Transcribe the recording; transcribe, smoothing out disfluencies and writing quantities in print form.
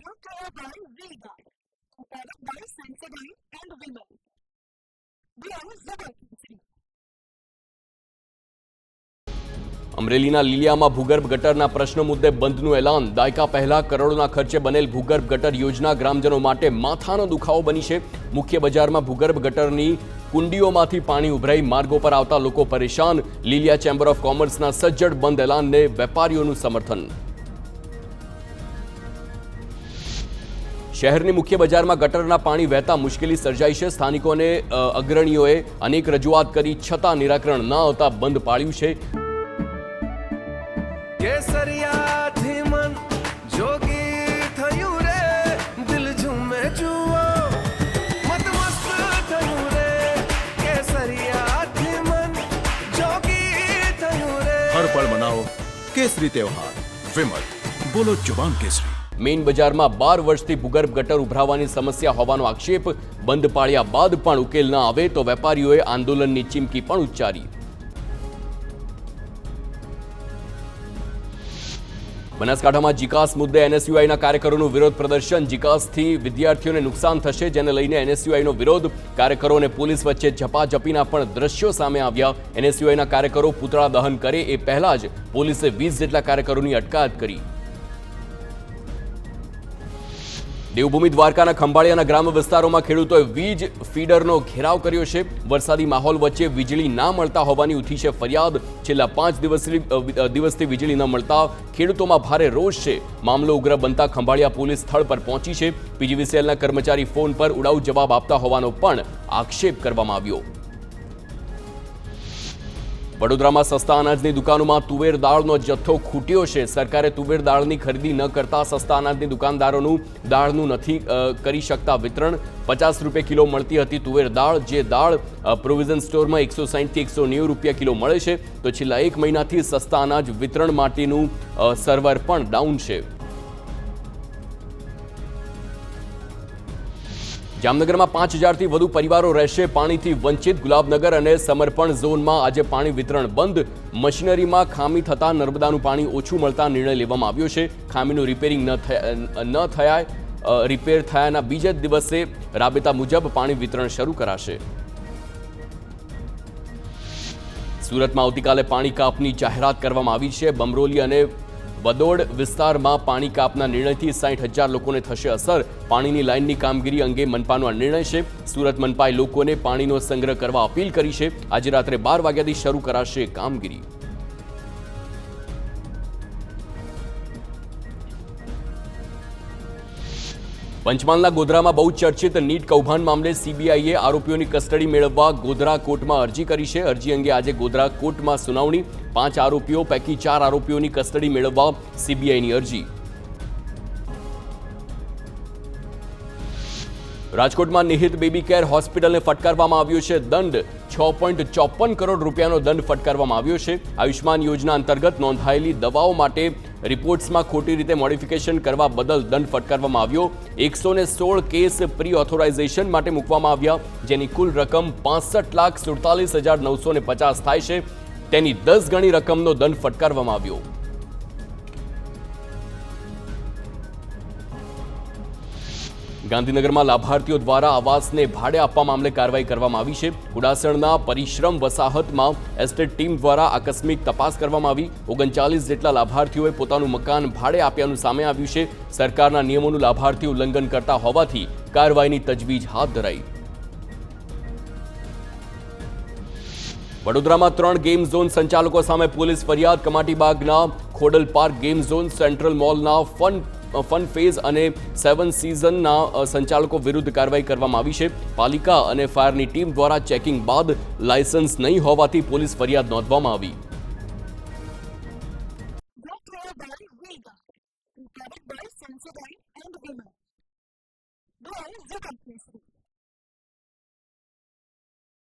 brought to you by V-Guard, powered by Sensodyne and Vimal. We are Zubal. અમરેલીના લીલિયામાં ભૂગર્ભ ગટરના પ્રશ્ન મુદ્દે બંધનું એલાન. દાયકા પહેલા કરોડોના ખર્ચે બનેલ ભૂગર્ભ ગટર યોજના ગ્રામજનો માટે માથાનો દુખાવો બની છે. મુખ્ય બજારમાં ભૂગર્ભ ગટરની કુંડીઓમાંથી પાણી ઉભરાઈ માર્ગો પર આવતા લોકો પરેશાન. લીલિયા ચેમ્બર ઓફ કોમર્સના સજ્જડ બંધ એલાનને વેપારીઓનું સમર્થન. શહેરની મુખ્ય બજારમાં ગટરના પાણી વહેતા મુશ્કેલી સર્જાઈ છે. સ્થાનિકોને અગ્રણીઓએ અનેક રજૂઆત કરી છતાં નિરાકરણ ન આવતા બંધ પાળ્યું છે. કેસરિયાથી મન જોગી થયું રે, દિલ ઝૂમે જુઓ મત મસ્ત થયું રે. કેસરિયાથી મન જોગી થયું રે. હર પળ મનાવો કેસરી તહેવાર. વિમલ, બોલો જુબાન કેસરી. મેઇન બજારમાં 12 વર્ષથી ભૂગર્ભ ગટર ઉભરાવાની સમસ્યા હોવાનો આક્ષેપ. બંધ પાળ્યા બાદ પણ ઉકેલ ન આવે તો વેપારીઓએ આંદોલનની ચીમકી પણ ઉચ્ચારી. બનાસકાંઠામાં જીકાસ મુદ્દે એનએસયુઆઈના કાર્યકરોનું વિરોધ પ્રદર્શન. જીકાસથી વિદ્યાર્થીઓને નુકસાન થશે, જેને લઈને એનએસયુઆઈનો વિરોધ. કાર્યકરો અને પોલીસ વચ્ચે ઝપાઝપીના પણ દ્રશ્યો સામે આવ્યા. એનએસયુઆઈના કાર્યકરો પૂતળા દહન કરે એ પહેલા જ પોલીસે 20 જેટલા કાર્યકરોની અટકાયત કરી. દેવભૂમિ દ્વારકાના ખંભાળિયાના ગ્રામ્ય વિસ્તારોમાં ખેડૂતોએ વીજ ફીડરનો ઘેરાવ કર્યો છે. વરસાદી માહોલ વચ્ચે વીજળી ના મળતા હોવાની ઉઠી છે ફરિયાદ. છેલ્લા 5 દિવસથી વીજળી ન મળતા ખેડૂતોમાં ભારે રોષ છે. મામલો ઉગ્ર બનતા ખંભાળિયા પોલીસ સ્થળ પર પહોંચી છે. પીજીવીસીએલના કર્મચારી ફોન પર ઉડાઉ જવાબ આપતા હોવાનો પણ આક્ષેપ કરવામાં આવ્યો. વડોદરામાં સસ્તા અનાજની દુકાનોમાં તુવેર દાળનો જથ્થો ખૂટ્યો છે. સરકારે તુવેર દાળની ખરીદી ન કરતા સસ્તા અનાજની દુકાનદારોનું દાળનું નથી કરી શકતા વિતરણ. 50 રૂપિયા કિલો મળતી હતી તુવેર દાળ, જે દાળ પ્રોવિઝન સ્ટોરમાં 160 થી 190 રૂપિયા કિલો મળે છે. તો છેલ્લા 1 મહિનાથી સસ્તા અનાજ વિતરણ માટેનું સર્વર પણ ડાઉન છે. જામનગરમાં 5000થી વધુ પરિવારો રહેશે પાણીથી વંચિત. ગુલાબનગર અને સમર્પણ ઝોનમાં આજે પાણી વિતરણ બંધ. મશીનરીમાં ખામી થતાં નર્મદાનું પાણી ઓછું મળતા નિર્ણય લેવામાં આવ્યો છે. ખામીનું રિપેરિંગ રિપેર થયાના બીજા દિવસે રાબેતા મુજબ પાણી વિતરણ શરૂ કરાશે. સુરતમાં આવતીકાલે પાણી કાપની જાહેરાત કરવામાં આવી છે. બમરોલી અને વડોદ વિસ્તારમાં પાણી કાપના નિર્ણયથી 60,000 લોકોને થશે અસર. પાણીની લાઇનની કામગીરી અંગે મનપાનો આ નિર્ણય છે. સુરત મનપાએ લોકોને પાણીનો સંગ્રહ કરવા અપીલ કરી છે. આજે રાત્રે 12 વાગ્યાથી શરૂ કરાશે કામગીરી. પંચમહાલના ગોધરામાં બહુ ચર્ચિત નીટ કૌભાંડ મામલે સીબીઆઈએ આરોપીઓની કસ્ટડી મેળવવા ગોધરા કોર્ટમાં અરજી કરી છે. અરજી અંગે આજે ગોધરા કોર્ટમાં સુનાવણી. 5 આરોપીઓ પૈકી 4 આરોપીઓની કસ્ટડી મેળવવા સીબીઆઈની અરજી. રાજકોટમાં નિહિત બેબી કેર હોસ્પિટલને ફટકારવામાં આવ્યો છે દંડ. 6.54 કરોડ રૂપિયાનો દંડ ફટકારવામાં આવ્યો છે. આયુષ્માન યોજના અંતર્ગત નોંધાયેલી દવાઓ માટે રિપોર્ટ્સમાં ખોટી રીતે મોડિફિકેશન કરવા બદલ દંડ ફટકારવામાં આવ્યો. 116 કેસ પ્રી ઓથોરાઇઝેશન માટે મૂકવામાં આવ્યા, જેની કુલ રકમ 65,47,950 થાય છે. તેની 10 ગણી રકમનો દંડ ફટકારવામાં આવ્યો. ગાંધીનગરમાં લાભાર્થીઓ દ્વારા આવાસને ભાડે આપવા મામલે કાર્યવાહી કરવામાં આવી છે. કુડાસણના પરિશ્રમ વસાહતમાં એસ્ટેટ ટીમ દ્વારા આકસ્મિક તપાસ કરવામાં આવી. 39 જેટલા લાભાર્થીઓએ પોતાનું મકાન ભાડે આપ્યાનું સામે આવ્યું છે. સરકારના નિયમોનું લાભાર્થી ઉલ્લંઘન કરતા હોવાથી કાર્યવાહીની તજવીજ હાથ ધરાઈ. વડોદરામાં 3 ગેમ ઝોન સંચાલકો સામે પોલીસ ફરિયાદ. કમાટીબાગના Khodal park game zone, central મોલના ફન ફેઝ અને 7 સિઝનના સંચાલકો વિરુદ્ધ કાર્યવાહી કરવામાં આવી છે. પાલિકા અને ફાયરની ટીમ દ્વારા ચેકિંગ બાદ લાયસન્સ નહીં હોવાથી પોલીસ ફરિયાદ નોંધવામાં આવી. Brought to you by V-Guard, powered by Sensodyne and Vimal. We are Zubal.